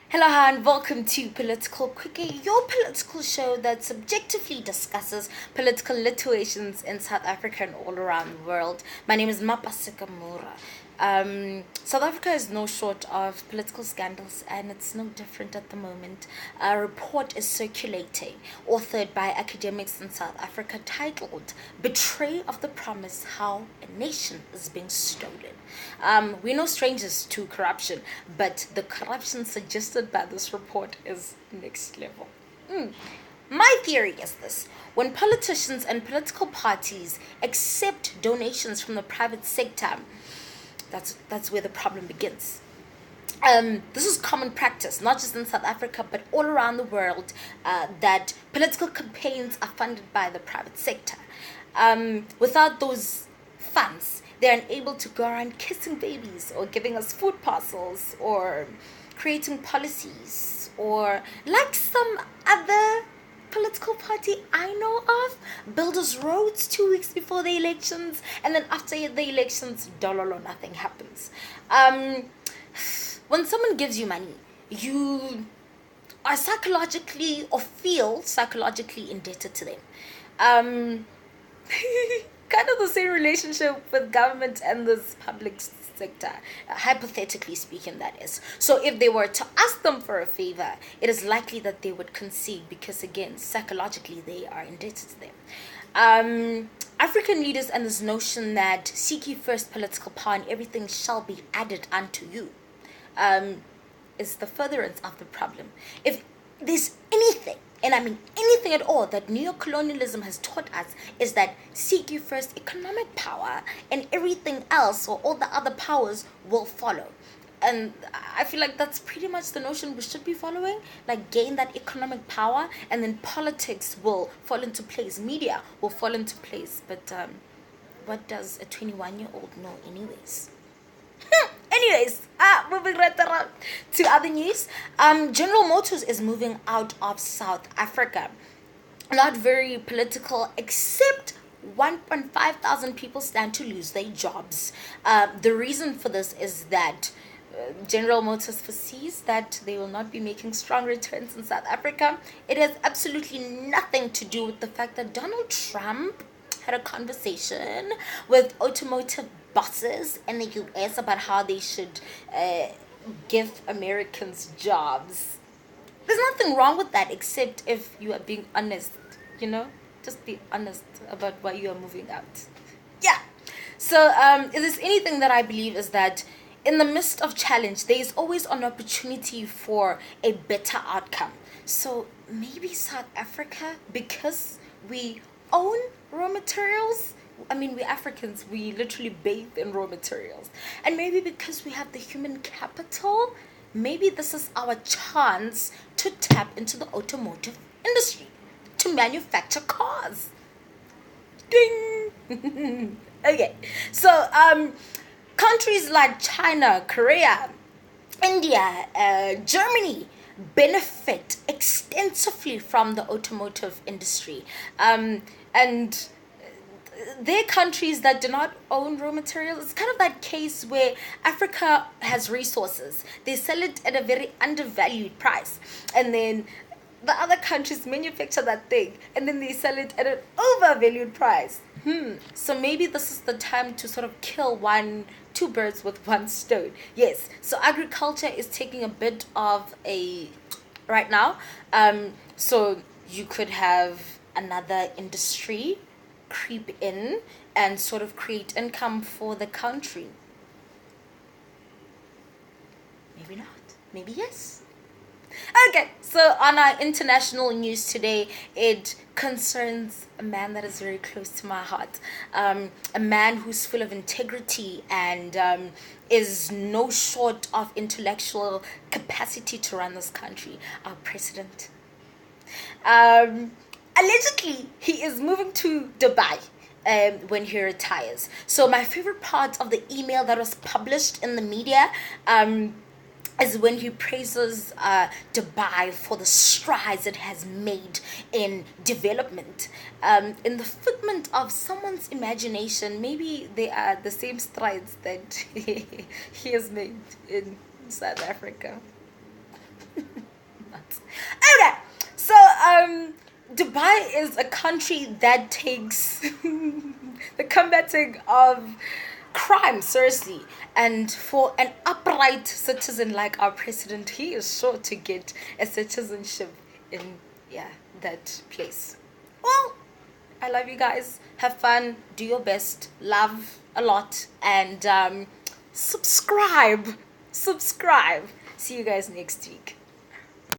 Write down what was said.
Hello, hi, and welcome to Political Quickie, your political show that subjectively discusses political situations in South Africa and all around the world. My name is Mapasika Mura. South Africa is no short of political scandals, and it's no different at the moment. A report is circulating, authored by academics in South Africa, titled Betrayal of the Promise: How a Nation is Being Stolen. We're no strangers to corruption, but the corruption suggested by this report is next level. My theory is this: when politicians and political parties accept donations from the private sector, that's where the problem begins. This is common practice, not just in South Africa, but all around the world, that political campaigns are funded by the private sector. Without those funds, they're unable to go around kissing babies or giving us food parcels or creating policies or, like some other political party I know of, build us roads 2 weeks before the elections, and then after the elections, dollar or nothing happens. When someone gives you money, you are psychologically or feel psychologically indebted to them. Kind of the same relationship with government and this public sector, hypothetically speaking, that is. So if they were to ask them for a favor, it is likely that they would concede because, again, psychologically they are indebted to them. African leaders and this notion that seek ye first political power and everything shall be added unto you, is the furtherance of the problem. If there's anything, and I mean anything at all, that neocolonialism has taught us, is that seek you first economic power and everything else, or all the other powers, will follow. And I feel like that's pretty much the notion we should be following. Like, gain that economic power, and then politics will fall into place, media will fall into place. But what does a 21-year-old know anyways? Anyways, moving right around to other news. General Motors is moving out of South Africa. Not very political, except 1.5 thousand people stand to lose their jobs. The reason for this is that General Motors foresees that they will not be making strong returns in South Africa. It has absolutely nothing to do with the fact that Donald Trump had a conversation with automotive bosses in the US about how they should give Americans jobs. There's nothing wrong with that, except if you are being honest, you know? Just be honest about why you are moving out. Yeah. So, if there's anything that I believe, is that in the midst of challenge, there is always an opportunity for a better outcome. So, maybe South Africa, because we own raw materials, I mean, we Africans, we literally bathe in raw materials. And maybe because we have the human capital, maybe this is our chance to tap into the automotive industry, to manufacture cars. Ding! Okay, so countries like China, Korea, India, Germany benefit extensively from the automotive industry. And they're countries that do not own raw materials. It's kind of that case where Africa has resources. They sell it at a very undervalued price. And then the other countries manufacture that thing. And then they sell it at an overvalued price. So maybe this is the time to sort of kill two birds with one stone. Yes. So agriculture is taking a bit of a right now. So you could have another industry creep in and sort of create income for the country. Maybe not. Maybe yes. Okay, so on our international news today, it concerns a man that is very close to my heart. A man who's full of integrity and is no short of intellectual capacity to run this country, our president. Allegedly, he is moving to Dubai when he retires. So my favorite part of the email that was published in the media is when he praises Dubai for the strides it has made in development. In the figment of someone's imagination, maybe they are the same strides that he has made in South Africa. Dubai is a country that takes the combating of crime seriously. And for an upright citizen like our president, he is sure to get a citizenship in, yeah, that place. Well, I love you guys. Have fun. Do your best. Love a lot. And subscribe. Subscribe. See you guys next week.